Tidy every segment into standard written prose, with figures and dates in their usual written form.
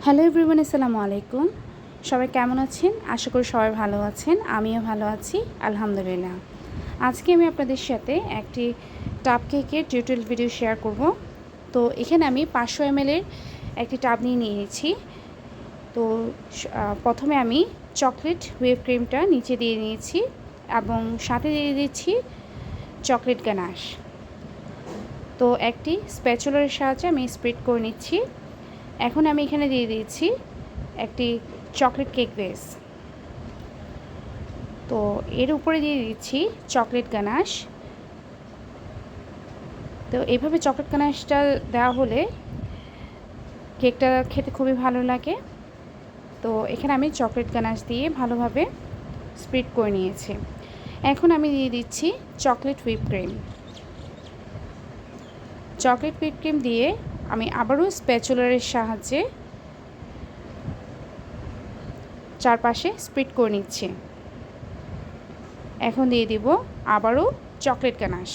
Hello everyone, আসসালামু আলাইকুম। সবাই কেমন আছেন? আশা করি সবাই ভালো আছেন। আমিও ভালো আছি, আলহামদুলিল্লাহ। আজকে আমি আপনাদের সাথে একটি টাব কেকের টিউটোরিয়াল ভিডিও শেয়ার করব। তো এখানে আমি 500 ml এর একটি টাব নিয়ে নিয়েছি। তো প্রথমে আমি চকলেট হুইপ ক্রিমটা নিচে দিয়ে নিয়েছি এবং সাথে দিয়ে দিচ্ছি চকলেট গানাশ। তো একটি স্প্যাচুলার সাহায্যে আমি স্প্রেড করে নিচ্ছি। এখন আমি এখানে দিয়ে দিয়েছি একটি চকলেট কেক বেস। তো এর উপরে দিয়ে দিচ্ছি চকলেট গানাশ। তো এইভাবে চকলেট গানাশটা দেওয়া হলে কেকটা খেতে খুবই ভালো লাগে। তো এখানে আমি চকলেট গানাশ দিয়ে ভালোভাবে স্প্রেড করে নিয়েছি। এখন আমি দিয়ে দিচ্ছি chocolate whip cream. Chocolate whip cream দিয়ে আমি আবারও স্প্যাচুলারের সাহায্যে চারপাশে স্প্রেড করে নিচ্ছি। এখন দিয়ে দিব আবারও চকলেট গানাশ।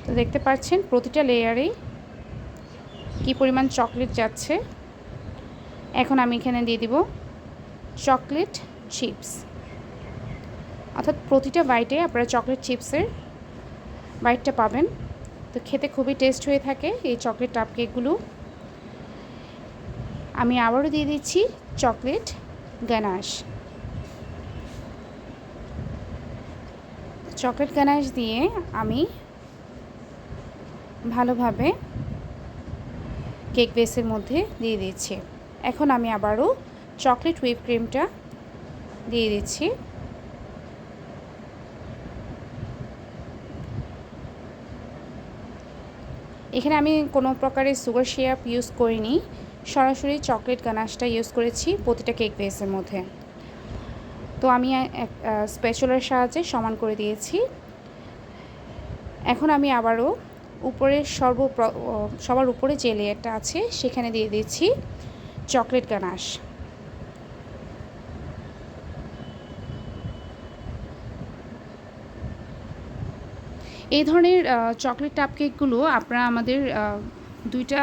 তো দেখতে পাচ্ছেন প্রতিটা লেয়ারেই কী পরিমাণ চকলেট যাচ্ছে। এখন আমি এখানে দিয়ে দিব চকলেট চিপস, অর্থাৎ প্রতিটা বাইটে আপনারা চকলেট চিপসের বাইটটা পাবেন। তো খেতে খুবই টেস্ট হয়ে থাকে এই চকলেট টাপ কেকগুলো। আমি আবারও দিয়ে দিচ্ছি চকলেট গানাশ। চকলেট গানাশ দিয়ে আমি ভালোভাবে কেক বেসের মধ্যে দিয়ে দিচ্ছি। এখন আমি আবারও চকলেট হুইপ ক্রিমটা দিয়ে দিচ্ছি। এখানে আমি কোনো প্রকারের সুগার সিরাপ ইউজ করিনি, সরাসরি চকলেট গানাশটা ইউজ করেছি প্রতিটা কেক বেসের মধ্যে। তো আমি স্প্যাচুলার সাহায্যে সমান করে দিয়েছি। এখন আমি আবারও উপরের সবার উপরে যে লেয়ারটা আছে সেখানে দিয়ে দিচ্ছি চকলেট গানাশ। এই ধরনের চকলেট টাপ কেকগুলো আপনারা আমাদের দুইটা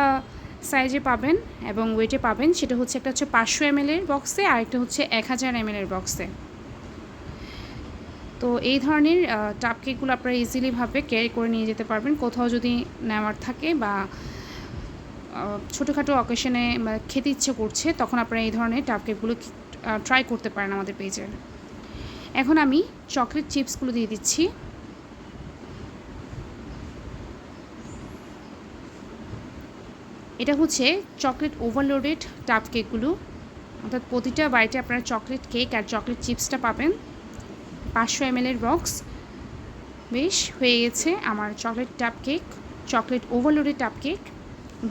সাইজে পাবেন এবং ওয়েটে পাবেন। সেটা হচ্ছে একটা হচ্ছে 500 ml এর বক্সে আর একটা হচ্ছে 1000 ml এর বক্সে। তো এই ধরনের টাপ কেকগুলো আপনারা ইজিলিভাবে ক্যারি করে নিয়ে যেতে পারবেন কোথাও যদি নেওয়ার থাকে বা ছোটোখাটো অকেশনে খেতে ইচ্ছে করছে, তখন আপনারা এই ধরনের টাপ কেকগুলো ট্রাই করতে পারেন আমাদের পেজের। এখন আমি চকলেট চিপসগুলো দিয়ে দিচ্ছি। এটা হচ্ছে চকলেট ওভারলোডেড টাপ কেকগুলো, অর্থাৎ প্রতিটা বাইটে আপনারা চকলেট কেক আর চকলেট চিপসটা পাবেন। 500 ml এর বক্স। বেশ হয়ে গেছে আমার চকলেট টাপ কেক, চকলেট ওভারলোডেড টাপ কেক।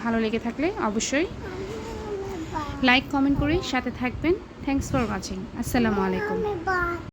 ভালো লেগে থাকলে অবশ্যই লাইক কমেন্ট করে সাথে থাকবেন। Thanks for watching. আসসালামু আলাইকুম।